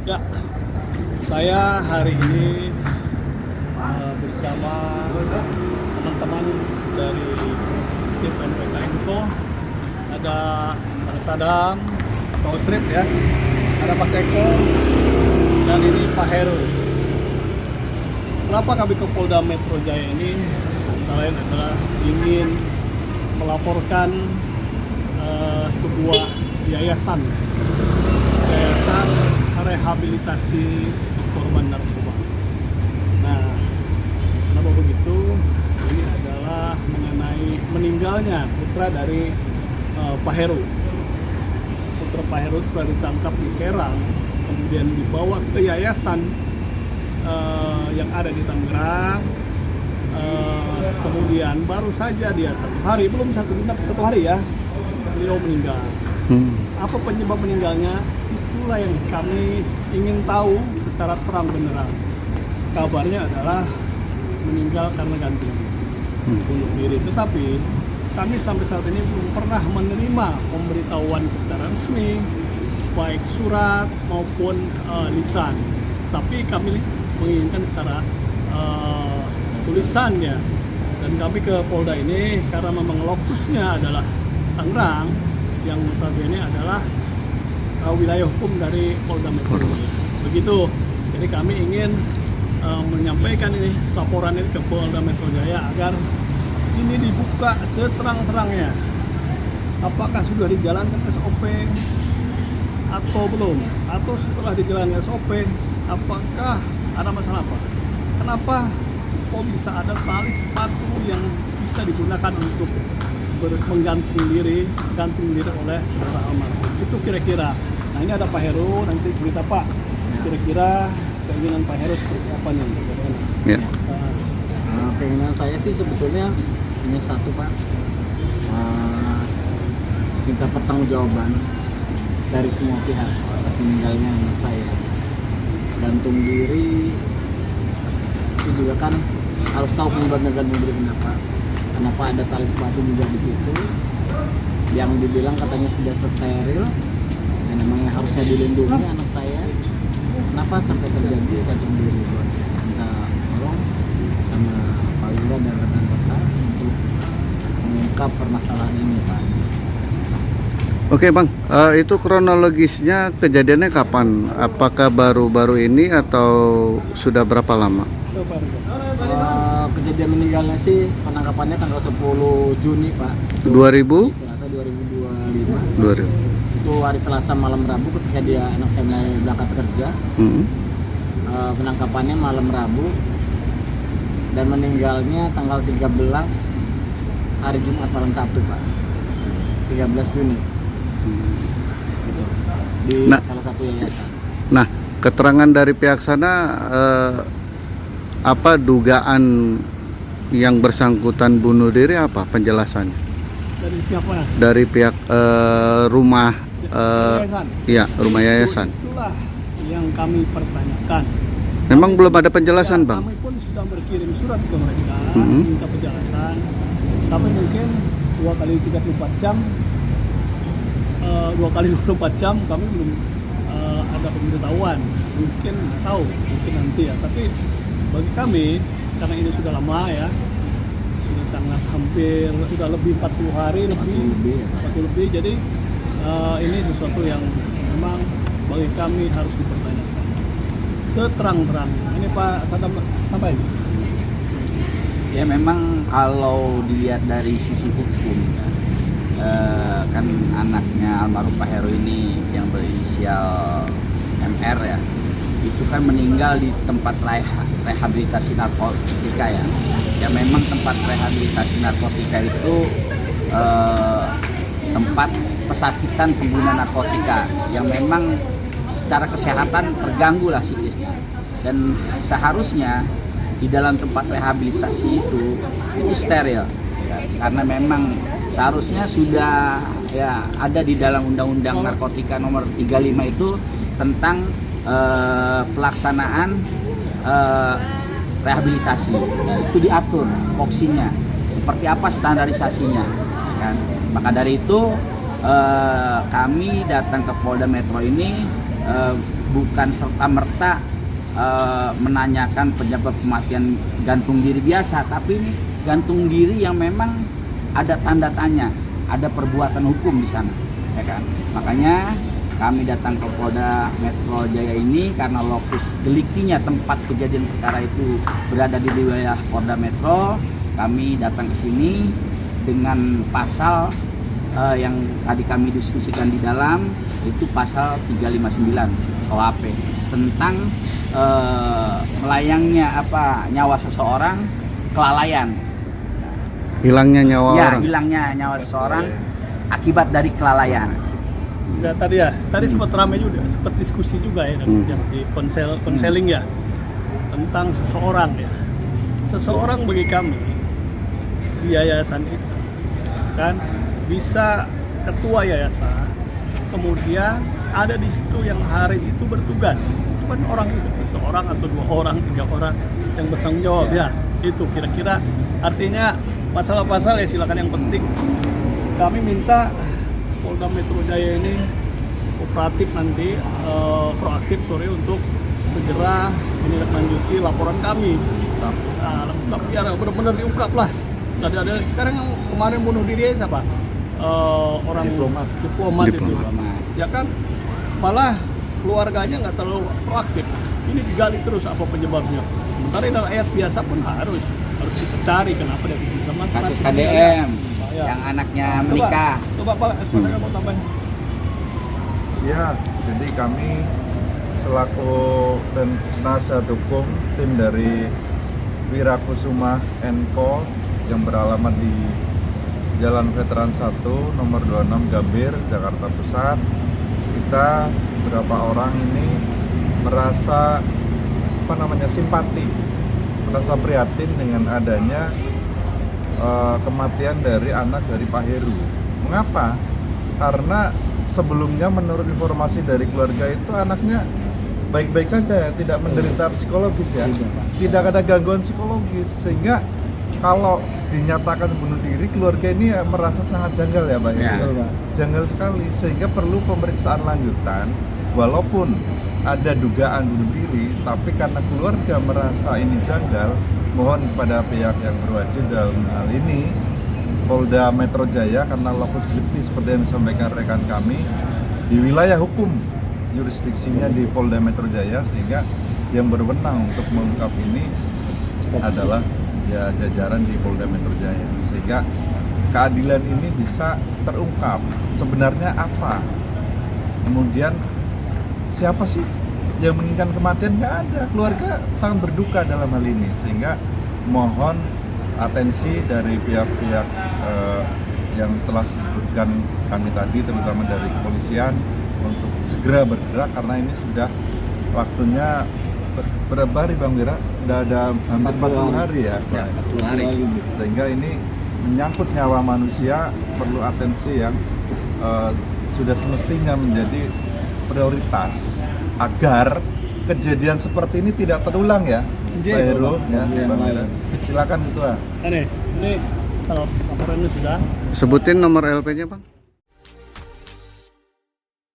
Ya, saya hari ini bersama teman-teman dari tim NPK Info. Ada Pak Sadam, Pak Usrip ya, ada Pak Eko, dan ini Pak Heru. Kenapa kami ke Polda Metro Jaya ini? Antara lain adalah ingin melaporkan sebuah yayasan rehabilitasi korban narkoba. Nah, kenapa begitu? Ini adalah mengenai meninggalnya putra dari Pak Heru. Putra Pak Heru setelah ditangkap di Serang, kemudian dibawa ke yayasan yang ada di Tangerang. Kemudian baru saja dia belum satu hari ya, beliau meninggal. Apa penyebab meninggalnya? Itulah yang kami ingin tahu secara terang benderang. Kabarnya adalah meninggal karena gantung bunuh diri. Tetapi kami sampai saat ini belum pernah menerima pemberitahuan secara resmi, baik surat maupun lisan. Tapi kami menginginkan secara tulisannya. Dan kami ke Polda ini karena memang lokusnya adalah Tangerang, yang notabene adalah wilayah hukum dari Polda Metro. Begitu. Jadi kami ingin menyampaikan ini laporan ini ke Polda Metro Jaya agar ini dibuka seterang-terangnya. Apakah sudah dijalankan SOP atau belum? Atau setelah dijalankan SOP, apakah ada masalah apa? Kenapa kok bisa ada tali sepatu yang bisa digunakan untuk menggantung diri oleh saudara almarhum? Itu kira-kira. Nah, ini ada Pak Heru, nanti cerita Pak, kira-kira keinginan Pak Heru seperti apa nih? Ya. Keinginan saya sih sebetulnya hanya satu, Pak, minta pertanggungjawaban dari semua pihak atas meninggalnya anak saya. Gantung diri itu juga kan harus tahu penyebabnya gantung diri kenapa ada tali sepatu juga di situ yang dibilang katanya sudah steril dan memangnya harusnya dilindungi anak saya. Kenapa sampai terjadi gantung diri? Minta tolong sama Pak Lura dan rekan-rekan untuk mengungkap permasalahan ini, Pak. Oke Bang, itu kronologisnya kejadiannya kapan? Apakah baru-baru ini atau sudah berapa lama? Kejadian meninggalnya sih penangkapannya tanggal 10 Juni, Pak. 2000? Selasa 2025. 2000. Itu hari Selasa malam Rabu ketika anak saya mau berangkat kerja. Penangkapannya malam Rabu dan meninggalnya tanggal 13 hari Jumat malam Sabtu, Pak. 13 Juni. Gitu. Di salah satu yayasan. Nah, keterangan dari pihak sana apa dugaan yang bersangkutan bunuh diri, apa penjelasannya? Dari siapa? Dari pihak rumah Yayasan. Ya, rumah yayasan. Itulah yang kami pertanyakan. Memang belum ada penjelasan, Bang. Kami pun sudah berkirim surat ke mereka, minta penjelasan. Tapi mungkin 2 kali 34 jam, 2 kali 24 jam kami belum ada pemberitahuan. Mungkin tahu, mungkin nanti ya. Tapi bagi kami, karena ini sudah lama ya, sudah sangat hampir, sudah lebih 40 hari lebih, 40 lebih. Jadi ini sesuatu yang memang bagi kami harus dipertanyakan seterang-terangnya. Ini Pak Sadam sampai. Ya memang kalau dilihat dari sisi hukum kan anaknya almarhum Pak Heru ini yang berinisial MR ya, itu kan meninggal di tempat rehabilitasi narkotika ya. Ya memang tempat rehabilitasi narkotika itu tempat pesakitan pengguna narkotika yang memang secara kesehatan terganggu lah psikisnya. Dan seharusnya di dalam tempat rehabilitasi itu steril ya, karena memang seharusnya sudah ya ada di dalam Undang-Undang Narkotika nomor 35 itu tentang pelaksanaan rehabilitasi. Itu diatur voksinya seperti apa, standarisasinya kan. Maka dari itu kami datang ke Polda Metro ini bukan serta-merta menanyakan penyebab kematian gantung diri biasa, tapi ini gantung diri yang memang ada tanda tanya, ada perbuatan hukum di sana, ya kan? Makanya kami datang ke Polda Metro Jaya ini karena lokus deliktinya, tempat kejadian perkara itu berada di wilayah Polda Metro. Kami datang ke sini dengan pasal yang tadi kami diskusikan di dalam, itu pasal 359 KUHP tentang melayangnya nyawa seseorang, kelalaian. Hilangnya nyawa Ya, orang. hilangnya nyawa seseorang akibat dari kelalaian. Ya, tadi sempat ramai juga, sempat diskusi juga ya yang di konseling ya, tentang seseorang ya. Seseorang bagi kami di yayasan itu kan bisa ketua yayasan, kemudian ada di situ yang hari itu bertugas. Itu kan orang itu, seseorang atau 2 orang, 3 orang yang bertanggung jawab ya. Itu kira-kira artinya pasal-pasal ya, silakan. Yang penting kami minta Polda Metro Jaya ini kooperatif nanti, proaktif untuk segera menindaklanjuti laporan kami. Tapi biar benar-benar diungkap lah. Ada sekarang yang kemarin bunuh diri siapa? Orang diplomat itu. Ya kan, malah keluarganya nggak terlalu proaktif. Ini digali terus apa penyebabnya. Sementara dalam ayat biasa pun harus kita cari kenapa dia bisa mati. Kasus KDM yang anaknya menikah. Coba Pak, SPK mau tambahin. Ya, jadi kami selaku dan penasihat hukum tim dari Wirakusuma & yang beralamat di Jalan Veteran 1 nomor 26 Gambir, Jakarta Pusat. Kita beberapa orang ini merasa simpati, merasa prihatin dengan adanya kematian dari anak dari Pak Heru. Mengapa? Karena sebelumnya menurut informasi dari keluarga itu anaknya baik-baik saja, tidak menderita psikologis ya, tidak ada gangguan psikologis, sehingga kalau dinyatakan bunuh diri, keluarga ini merasa sangat janggal ya Pak ya. Janggal sekali, sehingga perlu pemeriksaan lanjutan. Walaupun ada dugaan bunuh diri, tapi karena keluarga merasa ini janggal, mohon kepada pihak yang berwajib dalam hal ini Polda Metro Jaya, karena lokus delikti seperti yang disampaikan rekan kami di wilayah hukum jurisdiksinya di Polda Metro Jaya, sehingga yang berwenang untuk mengungkap ini adalah ya jajaran di Polda Metro Jaya, sehingga keadilan ini bisa terungkap sebenarnya apa, kemudian siapa sih yang menginginkan kematian. Nggak ada, keluarga sangat berduka dalam hal ini, sehingga mohon atensi dari pihak-pihak yang telah disebutkan kami tadi, terutama dari kepolisian, untuk segera bergerak, karena ini sudah waktunya berapa hari Bang Wira? Sudah ada hampir 40 hari ya, 40 hari. Sehingga ini menyangkut nyawa manusia, perlu atensi yang sudah semestinya menjadi prioritas agar kejadian seperti ini tidak terulang ya. Pak Heru, ya, Bang Wira. Silakan Ketua. Ini laporannya sudah. Sebutin nomor LP-nya Bang.